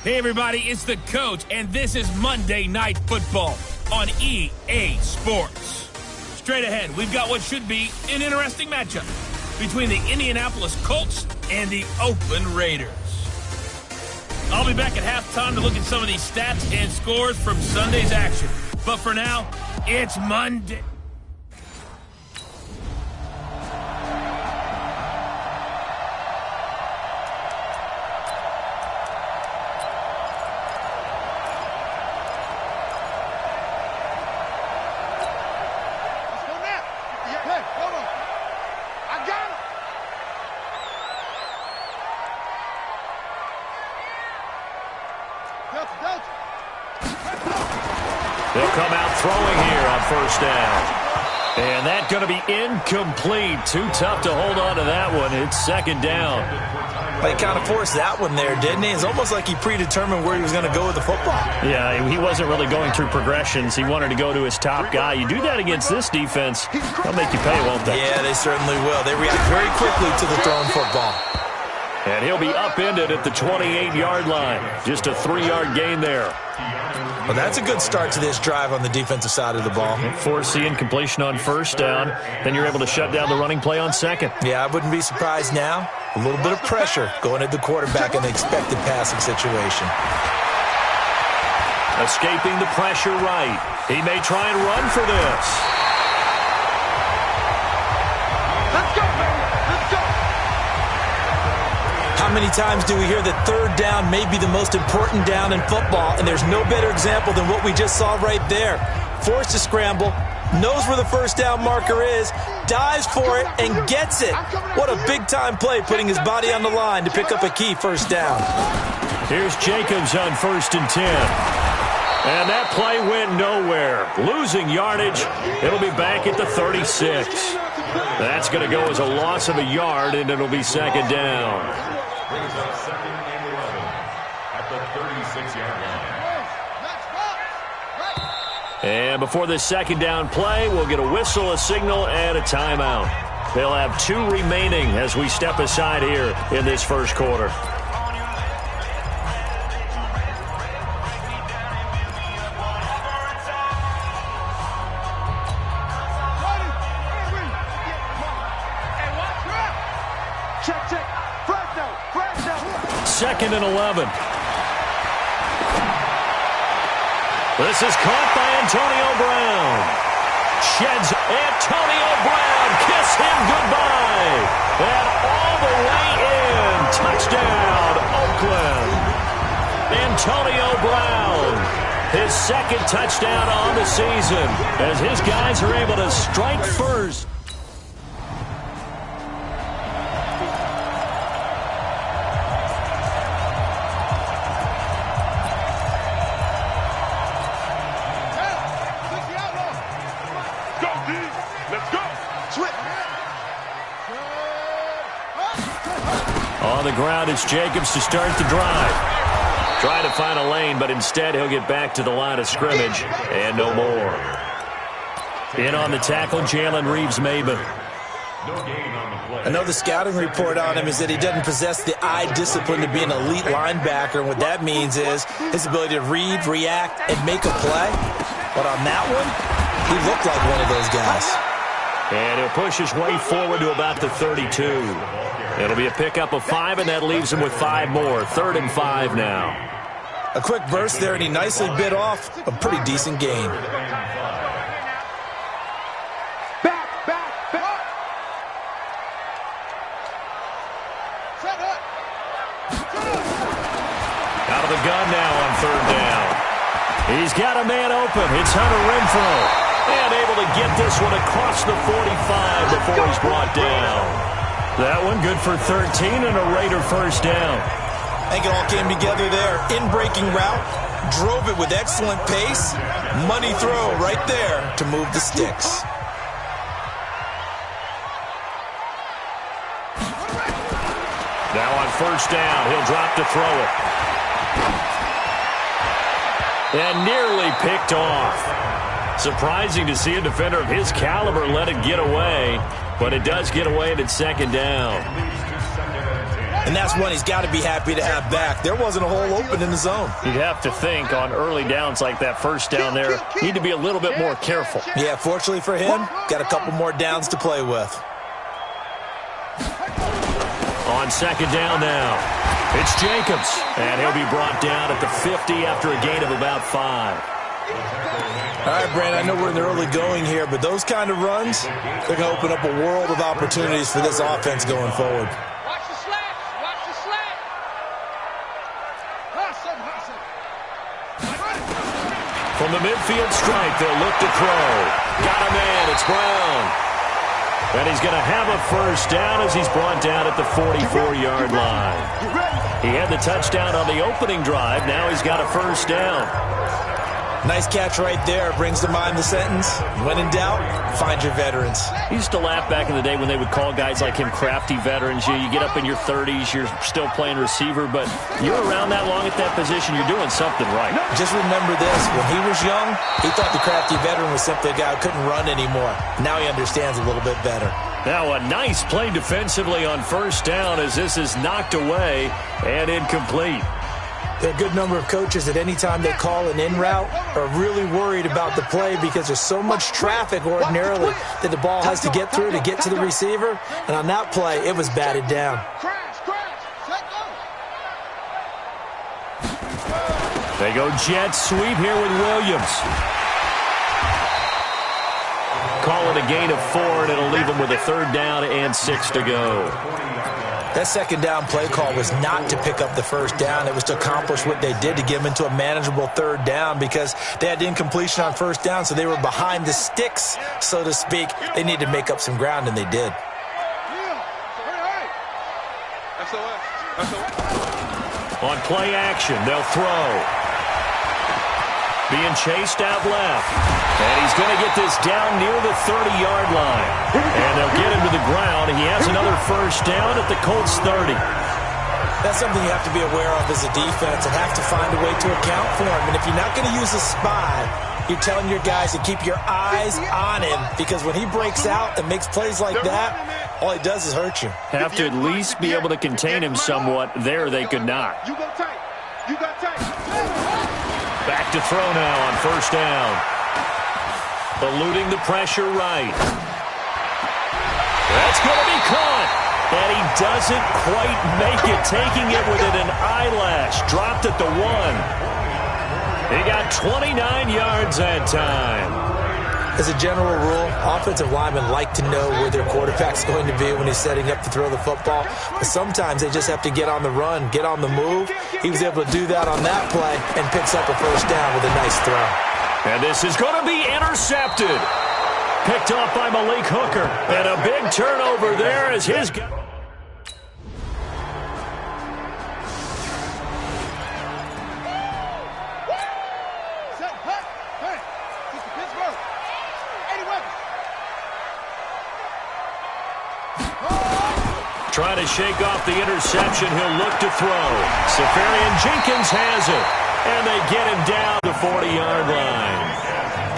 Hey everybody, it's the coach, and this is Monday Night Football on EA Sports. Straight ahead, we've got what should be an interesting matchup between the Indianapolis Colts and the Oakland Raiders. I'll be back at halftime to look at some of these stats and scores from Sunday's action. But for now, it's Monday. They'll come out throwing here on first down. And that's going to be incomplete. Too tough to hold on to that one. It's second down. He kind of forced that one there, didn't he? It's almost like he predetermined where he was going to go with the football. Yeah, he wasn't really going through progressions. He wanted to go to his top guy. You do that against this defense, they'll make you pay, won't they? Yeah, they certainly will. They react very quickly to the thrown football. And he'll be upended at the 28-yard line. Just a 3-yard gain there. Well, that's a good start to this drive on the defensive side of the ball. Force the incompletion on first down. Then you're able to shut down the running play on second. Yeah, I wouldn't be surprised now. A little bit of pressure going at the quarterback in the expected passing situation. Escaping the pressure right. He may try and run for this. Let's go, baby. Let's go. How many times do we hear that third down may be the most important down in football, and there's no better example than what we just saw right there. Forced to scramble, knows where the first down marker is, dives for it, and gets it. What a big-time play, putting his body on the line to pick up a key first down. Here's Jacobs on 1st and 10. And that play went nowhere. Losing yardage. It'll be back at the 36. That's going to go as a loss of a yard, and it'll be second down. And before this second down play, we'll get a whistle, a signal, and a timeout. They'll have 2 remaining as we step aside here in this first quarter. Second and 11. This is caught by Antonio Brown. Sheds Antonio Brown. Kiss him goodbye. And all the way in. Touchdown, Oakland. Antonio Brown. His second touchdown on the season as his guys are able to strike first. On the ground, it's Jacobs to start the drive. Trying to find a lane, but instead he'll get back to the line of scrimmage and no more. In on the tackle, Jalen Reeves-Maybin. I know the scouting report on him is that he doesn't possess the eye discipline to be an elite linebacker, and what that means is his ability to read, react, and make a play. But on that one, he looked like one of those guys. And he'll push his way forward to about the 32. It'll be a pickup of 5, and that leaves him with 5 more. 3rd and 5 now. A quick burst there, and he nicely bit off a pretty decent gain. Out of the gun now on 3rd down. He's got a man open. It's Hunter Renfrow. And able to get this one across the 45 before he's brought down. That one good for 13 and a Raider first down. I think it all came together there. In-breaking route, drove it with excellent pace. Money throw right there to move the sticks. Now on first down, he'll drop to throw it. And nearly picked off. Surprising to see a defender of his caliber let it get away, but it does get away and it's second down. And that's one he's got to be happy to have back. There wasn't a hole open in the zone. You'd have to think on early downs like that first down there, need to be a little bit more careful. Yeah, fortunately for him, got a couple more downs to play with. On second down now, it's Jacobs. And he'll be brought down at the 50 after a gain of about 5. All right, Brandon, I know we're in the early going here, but those kind of runs, they're going to open up a world of opportunities for this offense going forward. Watch the slack. Watch the slack. Hustle. From the midfield stripe, they'll look to throw. Got a man, it's Brown. And he's going to have a first down as he's brought down at the 44-yard line. He had the touchdown on the opening drive. Now he's got a first down. Nice catch right there. Brings to mind the sentence, when in doubt, find your veterans. I used to laugh back in the day when they would call guys like him crafty veterans. You get up in your 30s, you're still playing receiver, but you're around that long at that position, you're doing something right. Just remember this. When he was young, he thought the crafty veteran was simply a guy who couldn't run anymore. Now he understands a little bit better. Now a nice play defensively on first down as this is knocked away and incomplete. There are a good number of coaches at any time they call an in route are really worried about the play because there's so much traffic ordinarily that the ball has to get through to get to the receiver. And on that play, it was batted down. They go jet sweep here with Williams. Call it a gain of 4, and it'll leave them with a third down and 6 to go. That second down play call was not to pick up the first down. It was to accomplish what they did to get them into a manageable third down because they had incompletion on first down, so they were behind the sticks, so to speak. They needed to make up some ground, and they did. On play action, they'll throw. Being chased out left. And he's going to get this down near the 30-yard line. And they'll get him to the ground. He has another first down at the Colts 30. That's something you have to be aware of as a defense and have to find a way to account for him. And if you're not going to use a spy, you're telling your guys to keep your eyes on him because when he breaks out and makes plays like that, all he does is hurt you. Have to at least be able to contain him somewhat. There they could not. You got tight. You got tight. Back to throw now on first down. Eluding the pressure right. That's going to be caught. And he doesn't quite make it, taking it within an eyelash. Dropped at the 1. He got 29 yards that time. As a general rule, offensive linemen like to know where their quarterback's going to be when he's setting up to throw the football. But sometimes they just have to get on the run, get on the move. He was able to do that on that play and picks up a first down with a nice throw. And this is going to be intercepted. Picked off by Malik Hooker. And a big turnover there as his... Trying to shake off the interception. He'll look to throw. Safarian Jenkins has it. And they get him down the 40-yard line.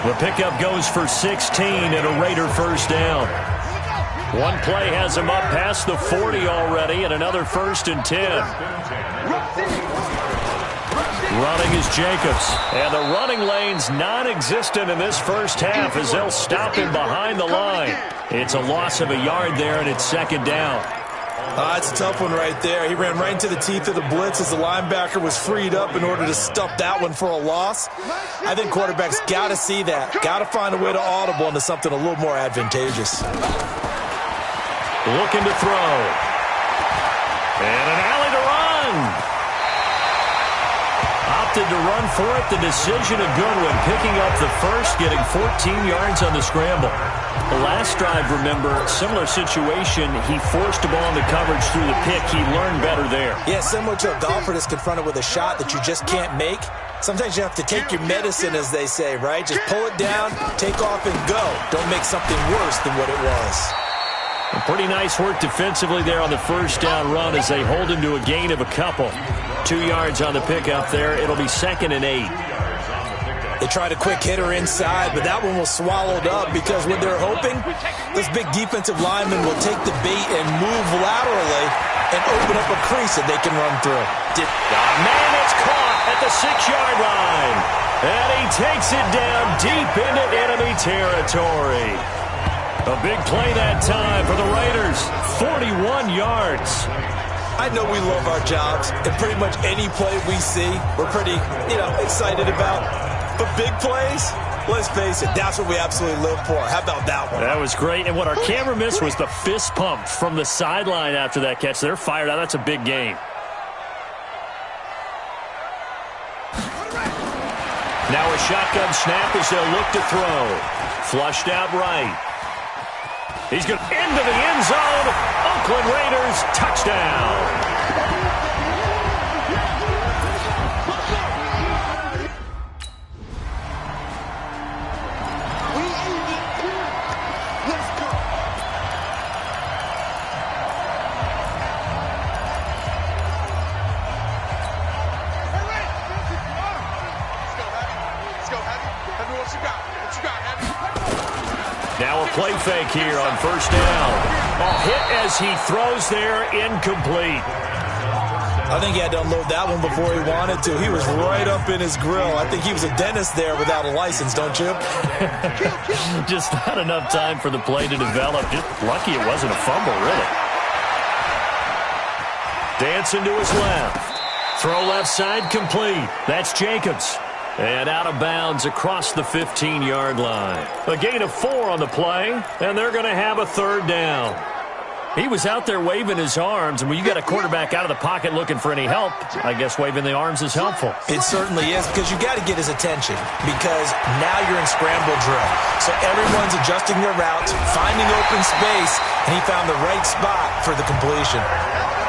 The pickup goes for 16 and a Raider first down. One play has him up past the 40 already and another first and 10. Running is Jacobs. And the running lane's non-existent in this first half as they'll stop him behind the line. It's a loss of a yard there and it's second down. It's a tough one right there. He ran right into the teeth of the blitz as the linebacker was freed up in order to stuff that one for a loss. I think quarterbacks got to see that. Got to find a way to audible into something a little more advantageous. Looking to throw. And an alley to run. Opted to run for it. The decision a good one. Picking up the first, getting 14 yards on the scramble. The last drive, remember, similar situation. He forced the ball in the coverage through the pick. He learned better there. Yeah, similar to a golfer that's confronted with a shot that you just can't make. Sometimes you have to take your medicine, as they say, right? Just pull it down, take off, and go. Don't make something worse than what it was. And pretty nice work defensively there on the first down run as they hold him to a gain of a couple. 2 yards on the pickup there. It'll be 2nd and 8. They tried a quick hitter inside, but that one was swallowed up because what they're hoping, those big defensive linemen will take the bait and move laterally and open up a crease that they can run through. Man, it's caught at the 6-yard line. And he takes it down deep into enemy territory. A big play that time for the Raiders. 41 yards. I know we love our jobs, and pretty much any play we see, we're pretty, excited about. But big plays, let's face it, that's what we absolutely live for. How about that one? That was great. And what our camera missed was the fist pump from the sideline after that catch. They're fired out. That's a big game. Now a shotgun snap as they'll look to throw. Flushed out right. He's going into the end zone. Oakland Raiders touchdown. Now a play fake here on first down. A hit as he throws there, incomplete. I think he had to unload that one before he wanted to. He was right up in his grill. I think he was a dentist there without a license, don't you? Just not enough time for the play to develop. Just lucky it wasn't a fumble, really. Dancing to his left. Throw left side complete. That's Jacobs. And out of bounds across the 15-yard line. A gain of 4 on the play, and they're going to have a third down. He was out there waving his arms, and when you got a quarterback out of the pocket looking for any help, I guess waving the arms is helpful. It certainly is, because you got to get his attention, because now you're in scramble drill. So everyone's adjusting their routes, finding open space, and he found the right spot for the completion.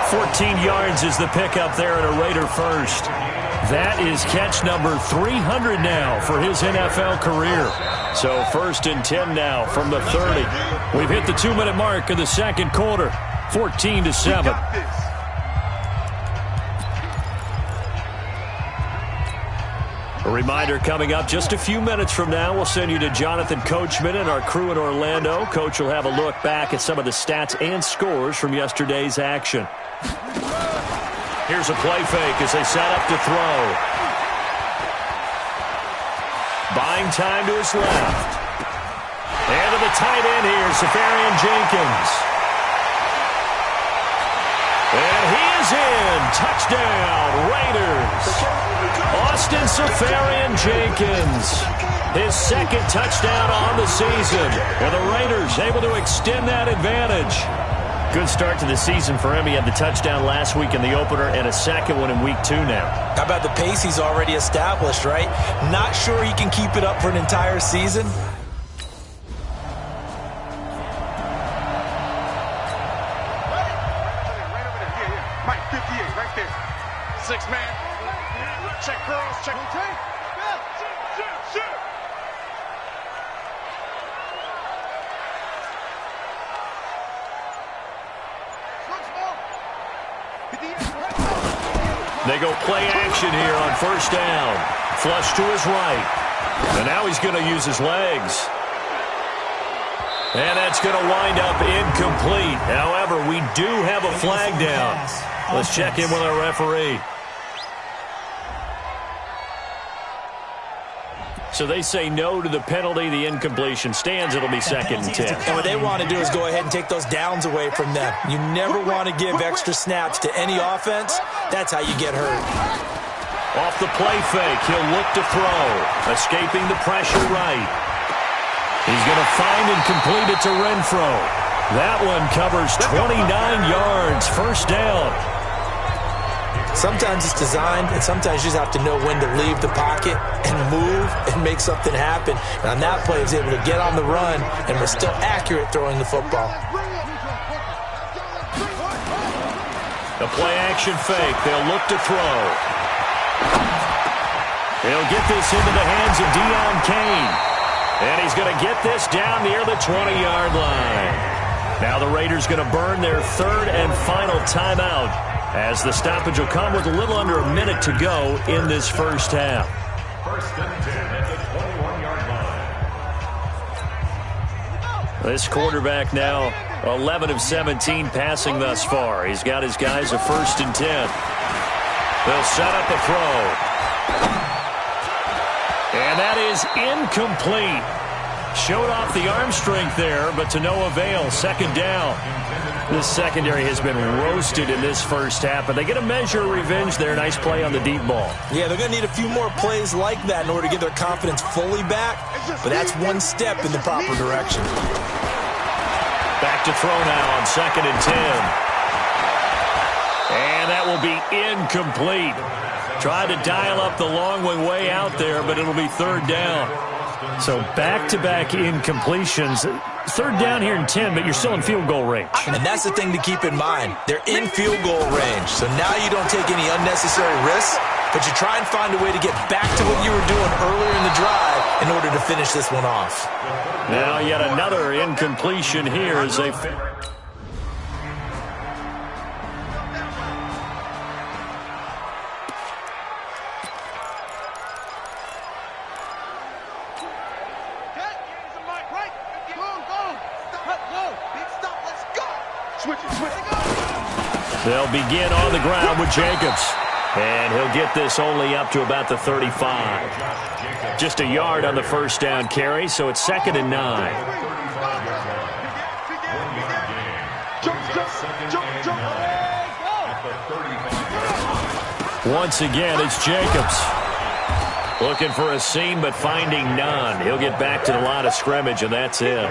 14 yards is the pickup there at a Raider first. That is catch number 300 now for his NFL career. So 1st and 10 now from the 30. We've hit the 2-minute mark of the second quarter. 14-7. A reminder coming up just a few minutes from now. We'll send you to Jonathan Coachman and our crew in Orlando. Coach will have a look back at some of the stats and scores from yesterday's action. Here's a play fake as they set up to throw. Buying time to his left. And to the tight end here, Safarian Jenkins. And he is in. Touchdown, Raiders. Austin Safarian Jenkins. His second touchdown on the season. And the Raiders able to extend that advantage. Good start to the season for him. He had the touchdown last week in the opener and a second one in week 2 now. How about the pace he's already established, right? Not sure he can keep it up for an entire season. Mike, 58, right there. 6 man. Check curls, check. Shoot. They go play action here on first down. Flush to his right. And now he's going to use his legs. And that's going to wind up incomplete. However, we do have a flag down. Let's check in with our referee. So they say no to the penalty. The incompletion stands. It'll be 2nd and 10. And what they want to do is go ahead and take those downs away from them. You never want to give extra snaps to any offense. That's how you get hurt. Off the play fake, he'll look to throw. Escaping the pressure right. He's going to find and complete it to Renfro. That one covers 29 yards. First down. Sometimes it's designed, and sometimes you just have to know when to leave the pocket and move and make something happen. And on that play, he was able to get on the run and was still accurate throwing the football. The play-action fake. They'll look to throw. He'll get this into the hands of Deion Kane. And he's going to get this down near the 20-yard line. Now the Raiders going to burn their 3rd and final timeout, as the stoppage will come with a little under a minute to go in this first half. 1st and 10 at the 21-yard line. This quarterback now 11 of 17 passing thus far. He's got his guys a 1st and 10. They'll set up a throw. And that is incomplete. Showed off the arm strength there, but to no avail. 2nd down. This secondary has been roasted in this first half, but they get a measure of revenge there. Nice play on the deep ball. Yeah, they're going to need a few more plays like that in order to get their confidence fully back, but that's one step in the proper direction. Back to throw now on 2nd and 10. And that will be incomplete. Tried to dial up the long one way out there, but it'll be 3rd down. So back-to-back incompletions. 3rd down here in 10, but you're still in field goal range. And that's the thing to keep in mind. They're in field goal range. So now you don't take any unnecessary risks, but you try and find a way to get back to what you were doing earlier in the drive in order to finish this one off. Now yet another incompletion here as they... They'll begin on the ground with Jacobs. And he'll get this only up to about the 35. Just a yard on the 1st down carry, so it's 2nd and 9. Once again, it's Jacobs. Looking for a seam, but finding none. He'll get back to the line of scrimmage, and that's it.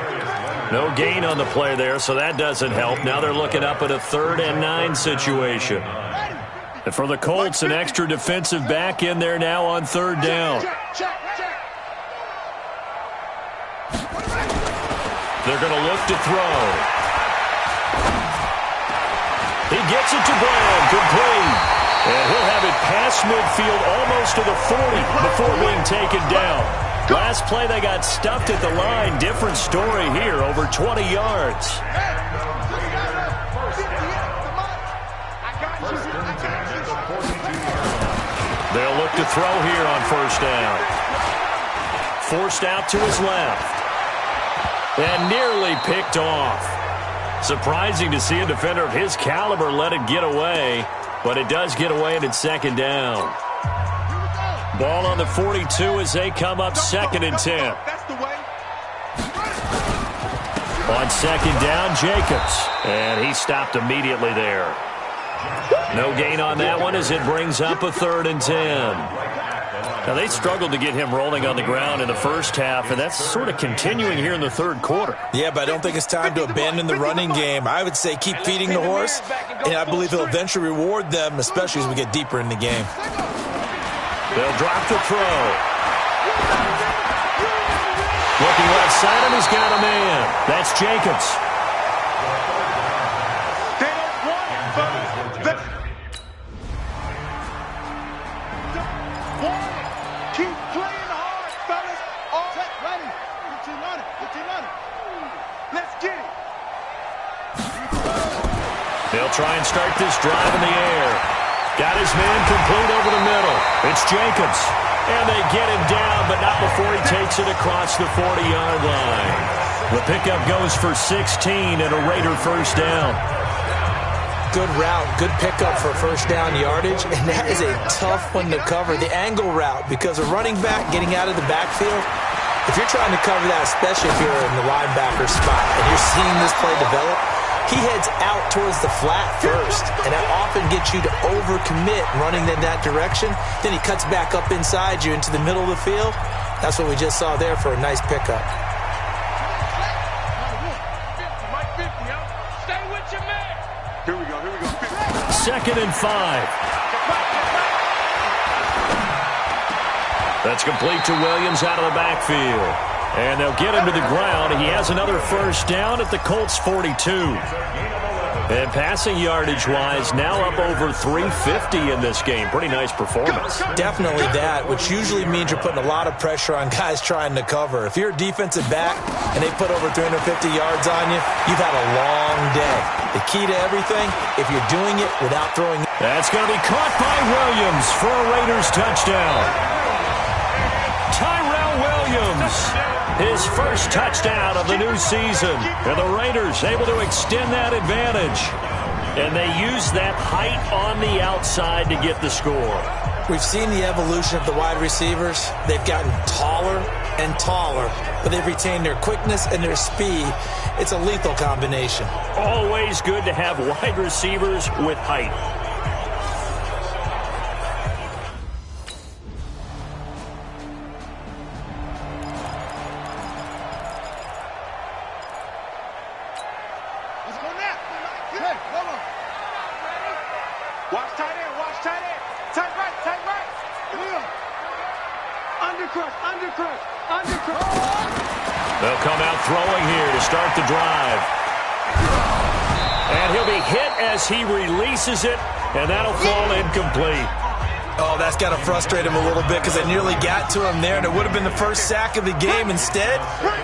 No gain on the play there, so that doesn't help. Now they're looking up at a 3rd and 9 situation. And for the Colts, an extra defensive back in there now on 3rd down. They're going to look to throw. He gets it to Brown, complete. And he'll have it past midfield almost to the 40 before being taken down. Last play they got stuffed at the line. Different story here, over 20 yards. They'll look to throw here on 1st down. Forced out to his left. And nearly picked off. Surprising to see a defender of his caliber let it get away. But it does get away and it's 2nd down. Ball on the 42 as they come up 2nd and 10. On 2nd down, Jacobs. And he stopped immediately there. No gain on that one as it brings up a 3rd and 10. Now, they struggled to get him rolling on the ground in the first half, and that's sort of continuing here in the 3rd quarter. Yeah, but I don't think it's time to abandon the running game. I would say keep feeding the horse, and I believe he'll eventually reward them, especially as we get deeper in the game. They'll drop the throw. Looking left side, and he's got a man. That's Jacobs. They'll try and start this drive in the air. Got his man complete over the middle. It's Jacobs. And they get him down, but not before he takes it across the 40-yard line. The pickup goes for 16 and a Raider 1st down. Good route, good pickup for 1st down yardage, and that is a tough one to cover. The angle route, because a running back getting out of the backfield, if you're trying to cover that, especially if you're in the linebacker spot and you're seeing this play develop, he heads out towards the flat first, and that often gets you to overcommit running in that direction. Then he cuts back up inside you into the middle of the field. That's what we just saw there for a nice pickup. Here we go. 2nd and 5. That's complete to Williams out of the backfield. And they'll get him to the ground. He has another 1st down at the Colts 42. And passing yardage-wise, now up over 350 in this game. Pretty nice performance. Definitely that, which usually means you're putting a lot of pressure on guys trying to cover. If you're a defensive back and they put over 350 yards on you, you've had a long day. The key to everything, if you're doing it without throwing... That's going to be caught by Williams for a Raiders touchdown. Tyrell Williams his first touchdown of the new season. And the Raiders able to extend that advantage. And they use that height on the outside to get the score. We've seen the evolution of the wide receivers. They've gotten taller and taller, but they've retained their quickness and their speed. It's a lethal combination. Always good to have wide receivers with height. Watch tight end, watch tight end. Tight right, tight right. Undercrush. They'll come out throwing here to start the drive. And he'll be hit as he releases it, and that'll fall incomplete. Oh, that's got to frustrate him a little bit because they nearly got to him there, and it would have been the first sack of the game. Instead,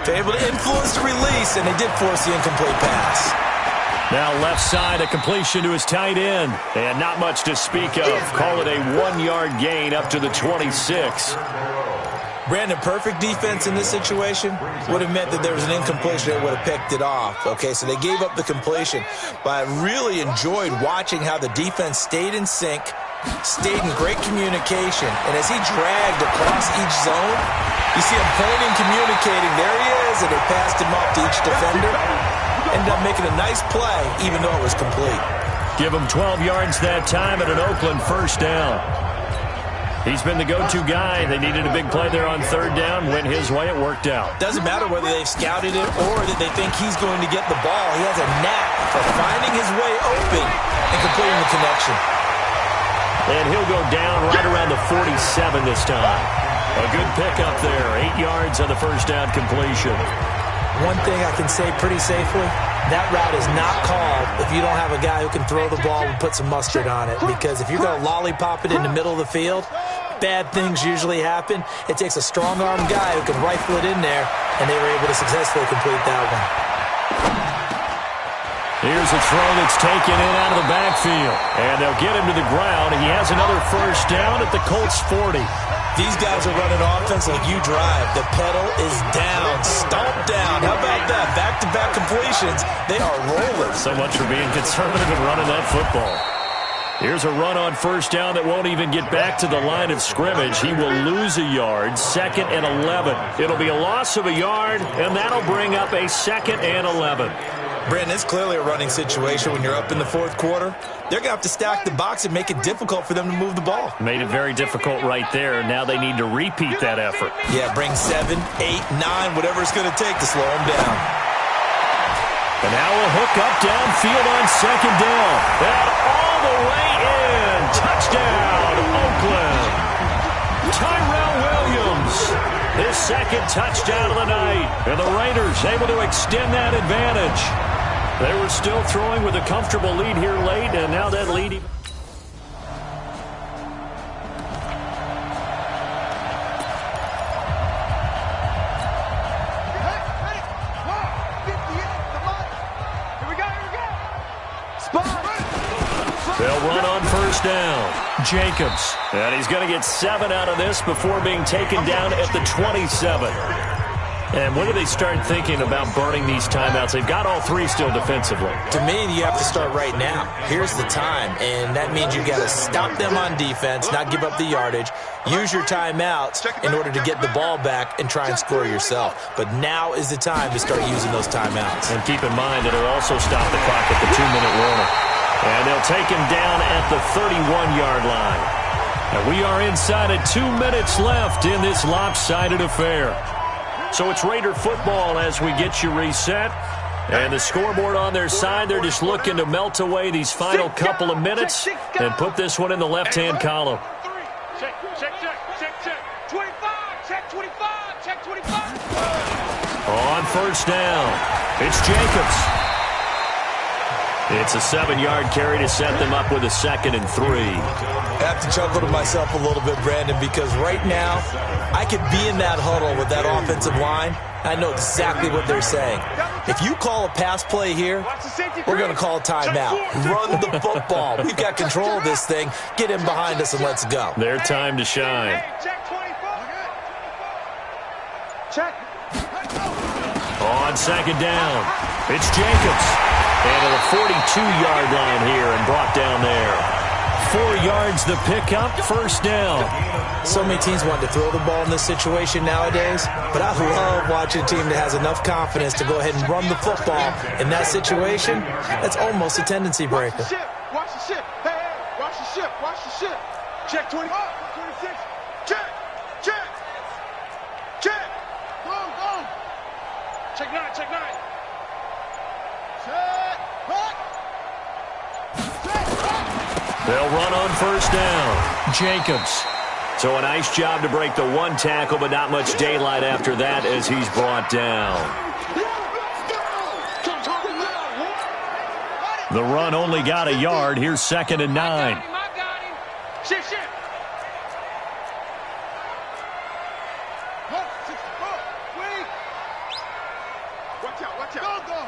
they're able to influence the release, and they did force the incomplete pass. Now left side, a completion to his tight end. And not much to speak of. Call it a 1-yard gain up to the 26. Brandon, perfect defense in this situation would have meant that there was an incompletion that would have picked it off. Okay, so they gave up the completion. But I really enjoyed watching how the defense stayed in sync, stayed in great communication. And as he dragged across each zone, you see him pointing, communicating. There he is, and they passed him off to each defender. Ended up making a nice play, even though it was complete. Give him 12 yards that time at an Oakland first down. He's been the go-to guy. They needed a big play there on third down. Went his way. It worked out. Doesn't matter whether they've scouted it or that they think he's going to get the ball. He has a knack for finding his way open and completing the connection. And he'll go down right around the 47 this time. A good pickup there. 8 yards on the first down completion. One thing I can say pretty safely, that route is not called if you don't have a guy who can throw the ball and put some mustard on it. Because if you're going to lollipop it in the middle of the field, bad things usually happen. It takes a strong-arm guy who can rifle it in there, and they were able to successfully complete that one. Here's a throw that's taken in out of the backfield. And they'll get him to the ground. He has another first down at the Colts 40. These guys are running offense like you drive. The pedal is down, stomped down. How about that? Back-to-back completions. They are rolling. So much for being conservative and running that football. Here's a run on first down that won't even get back to the line of scrimmage. He will lose a yard, 2nd and 11. It'll be a loss of a yard, and that'll bring up a 2nd and 11. Brandon, it's clearly a running situation when you're up in the fourth quarter. They're going to have to stack the box and make it difficult for them to move the ball. Made it very difficult right there. Now they need to repeat that effort. Yeah, bring 7, 8, 9, whatever it's going to take to slow them down. And now a hook up downfield on second down. And all the way in. Touchdown, Oakland. Tyrell Williams, his 2nd touchdown of the night. And the Raiders able to extend that advantage. They were still throwing with a comfortable lead here late, and now that lead... They'll run on first down. Jacobs. And he's going to get 7 out of this before being taken down at the 27. And when do they start thinking about burning these timeouts? They've got all 3 still defensively. To me, you have to start right now. Here's the time, and that means you got to stop them on defense, not give up the yardage, use your timeouts in order to get the ball back and try and score yourself. But now is the time to start using those timeouts. And keep in mind that it'll also stop the clock at the 2-minute warning. And they'll take him down at the 31-yard line. And we are inside of 2 minutes left in this lopsided affair. So it's Raider football as we get you reset. And the scoreboard on their side, they're just looking to melt away these final couple of minutes and put this one in the left-hand column. Check. 25, check 25, check 25. On first down, it's Jacobs. It's a 7-yard carry to set them up with a 2nd and 3. I have to chuckle to myself a little bit, Brandon, because right now I could be in that huddle with that offensive line. I know exactly what they're saying. If you call a pass play here, we're going to call a timeout. Run the football. We've got control of this thing. Get in behind us and let's go. Their time to shine. Check 25. Check. On second down, it's Jacobs. And to the 42-yard line here and brought down there. 4 yards the pickup, first down. So many teams want to throw the ball in this situation nowadays, but I love watching a team that has enough confidence to go ahead and run the football in that situation. That's almost a tendency breaker. Watch the ship. Hey, watch the ship. Watch the ship. Check 25, 26. Check. Check. Check. Go. Check 9. Check 9. Check. Back. They'll run on first down. Jacobs. So a nice job to break the one tackle, but not much daylight after that as he's brought down. The run only got a yard. Here's second and 9. I got him. Shit. Watch out. Go.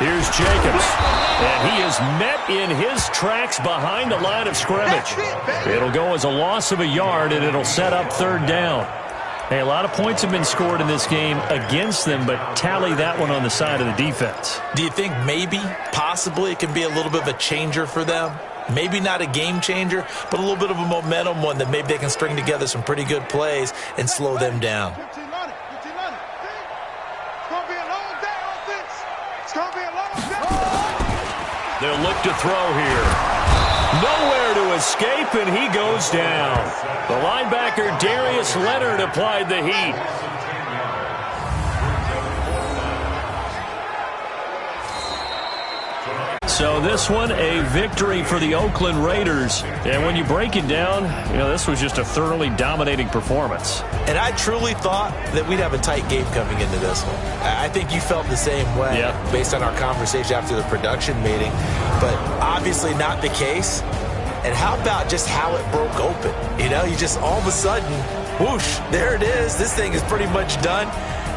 Here's Jacobs, and he is met in his tracks behind the line of scrimmage. It'll go as a loss of a yard, and it'll set up third down. Hey, a lot of points have been scored in this game against them, but tally that one on the side of the defense. Do you think possibly, it can be a little bit of a changer for them? Maybe not a game changer, but a little bit of a momentum one that maybe they can string together some pretty good plays and slow them down. They'll look to throw here. Nowhere to escape, and he goes down. The linebacker, Darius Leonard, applied the heat. So this one, a victory for the Oakland Raiders. And when you break it down, this was just a thoroughly dominating performance. And I truly thought that we'd have a tight game coming into this one. I think you felt the same way based on our conversation after the production meeting. But obviously not the case. And how about just how it broke open? You just all of a sudden, whoosh, there it is. This thing is pretty much done.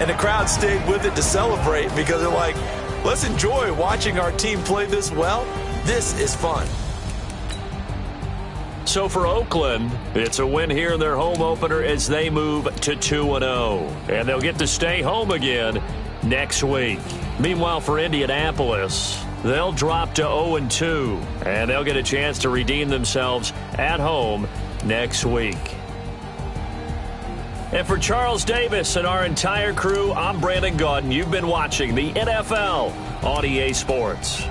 And the crowd stayed with it to celebrate because they're like, let's enjoy watching our team play this well. This is fun. So for Oakland, it's a win here in their home opener as they move to 2-0. And they'll get to stay home again next week. Meanwhile, for Indianapolis, they'll drop to 0-2. And they'll get a chance to redeem themselves at home next week. And for Charles Davis and our entire crew, I'm Brandon Gaudin. You've been watching the NFL on EA Sports.